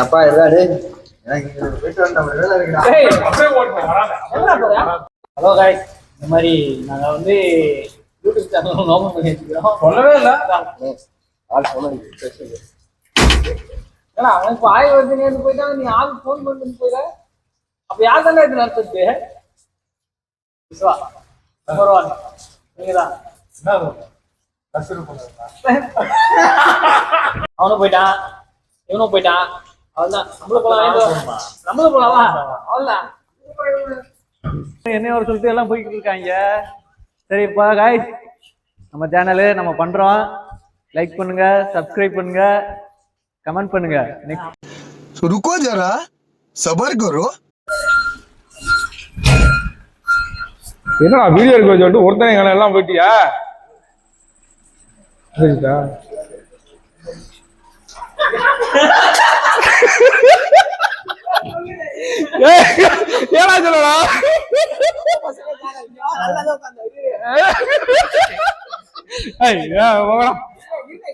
அப்பா இருக்காரு. Hello guys, இந்த மாதிரி நாங்க வந்து யூடியூப் சேனல் ஓபன் பண்ணி வச்சுக்கிறோம். சொல்லவே இல்லை. ஏன்னா அவன் இப்போ ஆய் வருதுன்னு போயிட்டாங்க, நீ ஆள் ஃபோன் பண்ணி போயிட. அப்ப யார் தானே இது நடத்துறது? விஸ்வா நம்பர் 1 நீங்கதான். அவனும் போயிட்டான், இவனும் போயிட்டான். அவள்தான் நம்மளும் போலாம், நம்மளும் போலாமா? அவள்தான் என்ன ஒரு சொல்லிட்டு எல்லாம் போய்கிட்டு இருக்காங்க. சரிப்பா காய்ஸ், நம்ம சேனலு நம்ம பண்றோம். லைக் பண்ணுங்க, சப்ஸ்கிரைப் பண்ணுங்க, கமெண்ட் பண்ணுங்க. நெக்ஸ்ட் रुको जरा सबर करो. என்னடா வீடியோ எடுக்க சொல்லிட்டு ஒருத்தன் எங்களை எல்லாம் போயிட்டியா? சரிக்கா ஏடா சொல்லடா ஐயா